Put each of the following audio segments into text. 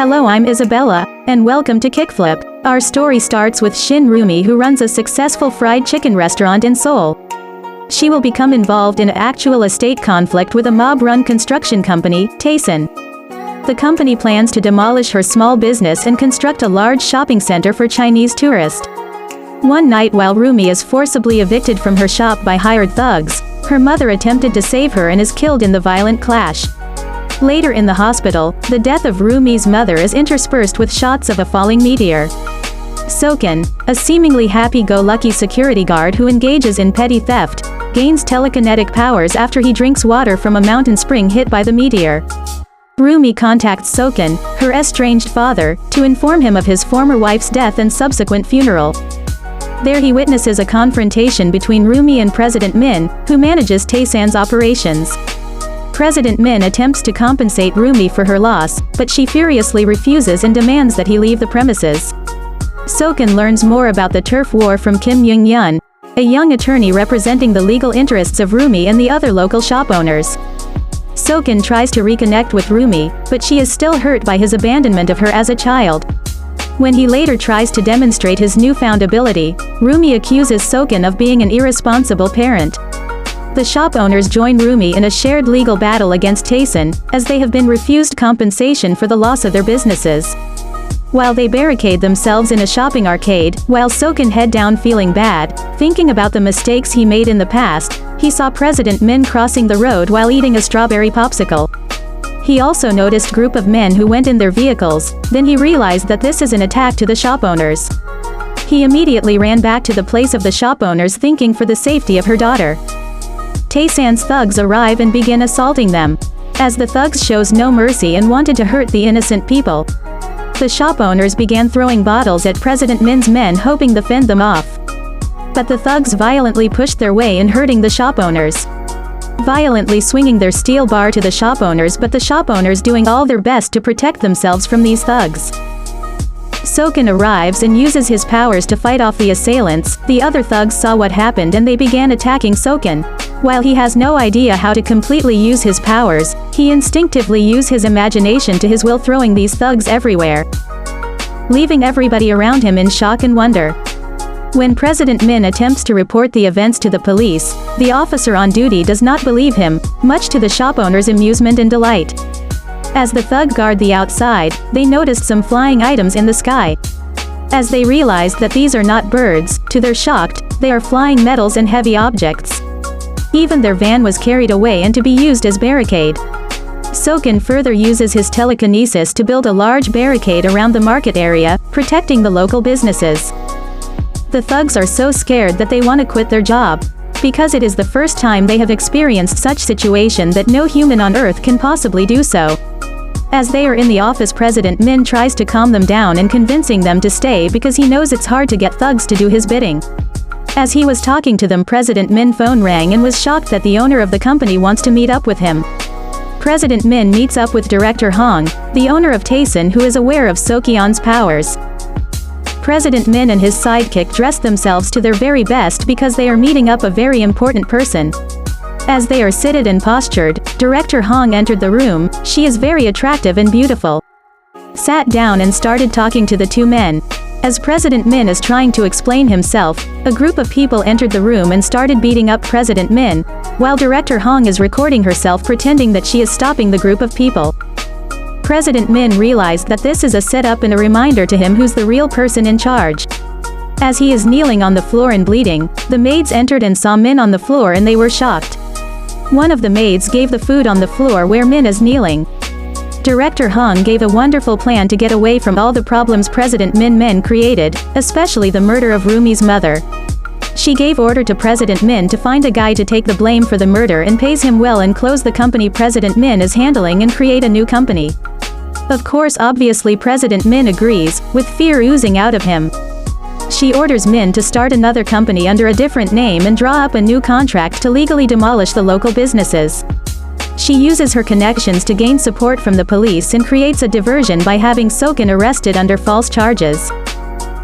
Hello, I'm Isabella, and welcome to Kickflip. Our story starts with Shin Rumi, who runs a successful fried chicken restaurant in Seoul. She will become involved in an actual estate conflict with a mob-run construction company, Taesan. The company plans to demolish her small business and construct a large shopping center for Chinese tourists. One night while Rumi is forcibly evicted from her shop by hired thugs, her mother attempted to save her and is killed in the violent clash. Later in the hospital, the death of Rumi's mother is interspersed with shots of a falling meteor. Soken, a seemingly happy-go-lucky security guard who engages in petty theft, gains telekinetic powers after he drinks water from a mountain spring hit by the meteor. Rumi contacts Soken, her estranged father, to inform him of his former wife's death and subsequent funeral. There he witnesses a confrontation between Rumi and President Min, who manages Taesan's operations. President Min attempts to compensate Rumi for her loss, but she furiously refuses and demands that he leave the premises. Soken learns more about the turf war from Kim Young-yeon, a young attorney representing the legal interests of Rumi and the other local shop owners. Soken tries to reconnect with Rumi, but she is still hurt by his abandonment of her as a child. When he later tries to demonstrate his newfound ability, Rumi accuses Soken of being an irresponsible parent. The shop owners join Rumi in a shared legal battle against Taesan, as they have been refused compensation for the loss of their businesses. While they barricade themselves in a shopping arcade, while Soken head down feeling bad, thinking about the mistakes he made in the past, he saw President Min crossing the road while eating a strawberry popsicle. He also noticed a group of men who went in their vehicles, then he realized that this is an attack to the shop owners. He immediately ran back to the place of the shop owners thinking for the safety of her daughter. Taesan's thugs arrive and begin assaulting them. As the thugs shows no mercy and wanted to hurt the innocent people, the shop owners began throwing bottles at President Min's men hoping to fend them off. But the thugs violently pushed their way in hurting the shop owners, violently swinging their steel bar to the shop owners, but the shop owners doing all their best to protect themselves from these thugs. Soken arrives and uses his powers to fight off the assailants. The other thugs saw what happened and they began attacking Soken. While he has no idea how to completely use his powers, he instinctively uses his imagination to his will, throwing these thugs everywhere, leaving everybody around him in shock and wonder. When President Min attempts to report the events to the police, the officer on duty does not believe him, much to the shop owners' amusement and delight. As the thug guard the outside, they noticed some flying items in the sky. As they realized that these are not birds, to their shock, they are flying metals and heavy objects. Even their van was carried away and to be used as barricade. Soken further uses his telekinesis to build a large barricade around the market area, protecting the local businesses. The thugs are so scared that they want to quit their job, because it is the first time they have experienced such situation that no human on earth can possibly do so. As they are in the office, President Min tries to calm them down and convincing them to stay because he knows it's hard to get thugs to do his bidding. As he was talking to them, President Min's phone rang and was shocked that the owner of the company wants to meet up with him. President Min meets up with Director Hong, the owner of Taesan, who is aware of Sokyon's powers. President Min and his sidekick dress themselves to their very best because they are meeting up a very important person. As they are seated and postured, Director Hong entered the room. She is very attractive and beautiful. Sat down and started talking to the two men. As President Min is trying to explain himself, a group of people entered the room and started beating up President Min, while Director Hong is recording herself pretending that she is stopping the group of people. President Min realized that this is a setup and a reminder to him who's the real person in charge. As he is kneeling on the floor and bleeding, the maids entered and saw Min on the floor and they were shocked. One of the maids gave the food on the floor where Min is kneeling. Director Hong gave a wonderful plan to get away from all the problems President Min created, especially the murder of Rumi's mother. She gave order to President Min to find a guy to take the blame for the murder and pays him well and close the company President Min is handling and create a new company. Of course, obviously President Min agrees, with fear oozing out of him. She orders Min to start another company under a different name and draw up a new contract to legally demolish the local businesses. She uses her connections to gain support from the police and creates a diversion by having Soken arrested under false charges.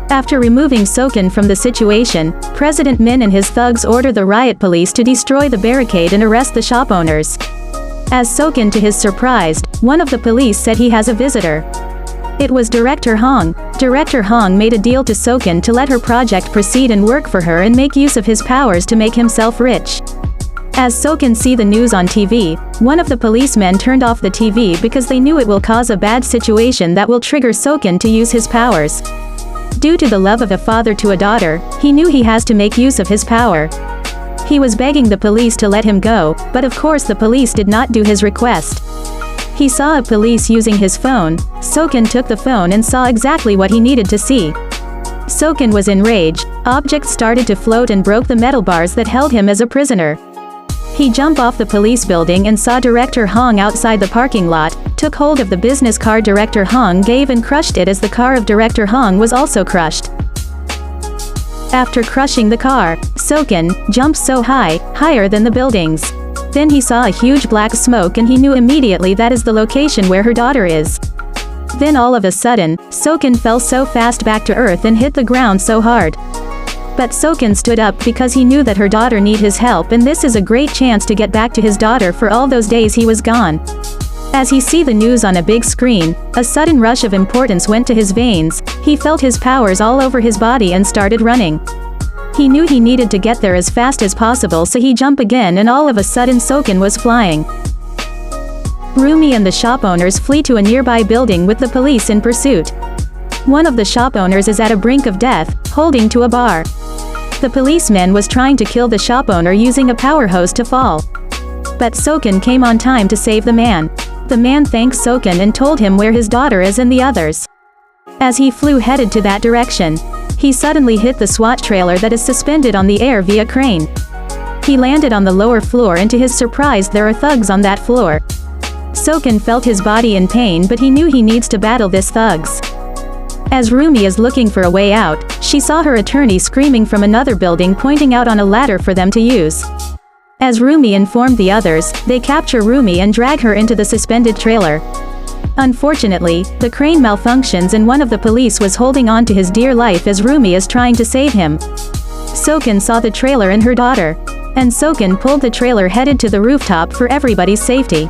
After removing Soken from the situation, President Min and his thugs order the riot police to destroy the barricade and arrest the shop owners. As Soken, to his surprise, one of the police said he has a visitor. It was Director Hong. Director Hong made a deal to Soken to let her project proceed and work for her and make use of his powers to make himself rich. As Soken see the news on TV, one of the policemen turned off the TV because they knew it will cause a bad situation that will trigger Soken to use his powers. Due to the love of a father to a daughter, he knew he has to make use of his power. He was begging the police to let him go, but of course the police did not do his request. He saw a police using his phone. Soken took the phone and saw exactly what he needed to see. Soken was enraged. Objects started to float and broke the metal bars that held him as a prisoner. He jumped off the police building and saw Director Hong outside the parking lot, took hold of the business card Director Hong gave and crushed it as the car of Director Hong was also crushed. After crushing the car, Soken jumped so high, higher than the buildings. Then he saw a huge black smoke and he knew immediately that is the location where her daughter is. Then all of a sudden, Soken fell so fast back to earth and hit the ground so hard. But Soken stood up because he knew that her daughter need his help and this is a great chance to get back to his daughter for all those days he was gone. As he see the news on a big screen, a sudden rush of importance went to his veins, he felt his powers all over his body and started running. He knew he needed to get there as fast as possible so he jumped again and all of a sudden Soken was flying. Rumi and the shop owners flee to a nearby building with the police in pursuit. One of the shop owners is at a brink of death, holding to a bar. The policeman was trying to kill the shop owner using a power hose to fall. But Soken came on time to save the man. The man thanked Soken and told him where his daughter is and the others. As he flew headed to that direction, he suddenly hit the SWAT trailer that is suspended on the air via crane. He landed on the lower floor and to his surprise there are thugs on that floor. Soken felt his body in pain but he knew he needs to battle this thugs. As Rumi is looking for a way out, she saw her attorney screaming from another building pointing out on a ladder for them to use. As Rumi informed the others, they capture Rumi and drag her into the suspended trailer. Unfortunately, the crane malfunctions and one of the police was holding on to his dear life as Rumi is trying to save him. Soken saw the trailer and her daughter. And Soken pulled the trailer headed to the rooftop for everybody's safety.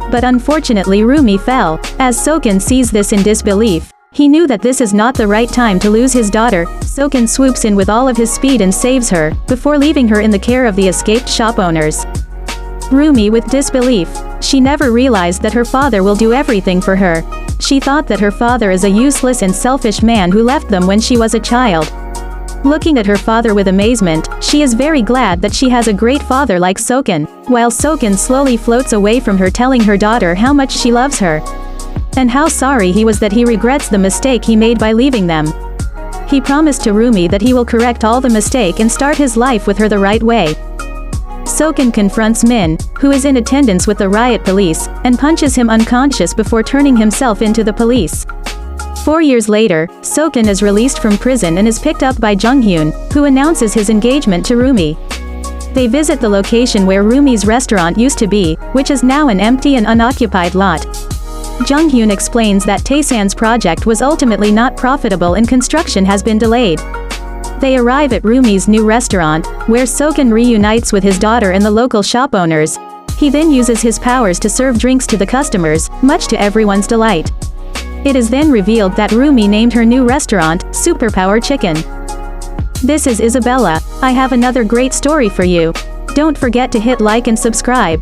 But unfortunately Rumi fell. As Soken sees this in disbelief, he knew that this is not the right time to lose his daughter. Soken swoops in with all of his speed and saves her, before leaving her in the care of the escaped shop owners. Rumi with disbelief. She never realized that her father will do everything for her. She thought that her father is a useless and selfish man who left them when she was a child. Looking at her father with amazement, she is very glad that she has a great father like Soken, while Soken slowly floats away from her telling her daughter how much she loves her. And how sorry he was that he regrets the mistake he made by leaving them. He promised to Rumi that he will correct all the mistake and start his life with her the right way. Soken confronts Min, who is in attendance with the riot police, and punches him unconscious before turning himself into the police. 4 years later, Soken is released from prison and is picked up by Junghyun, who announces his engagement to Rumi. They visit the location where Rumi's restaurant used to be, which is now an empty and unoccupied lot. Junghyun explains that Taesan's project was ultimately not profitable and construction has been delayed. They arrive at Rumi's new restaurant, where Soken reunites with his daughter and the local shop owners. He then uses his powers to serve drinks to the customers, much to everyone's delight. It is then revealed that Rumi named her new restaurant, Superpower Chicken. This is Isabella. I have another great story for you. Don't forget to hit like and subscribe.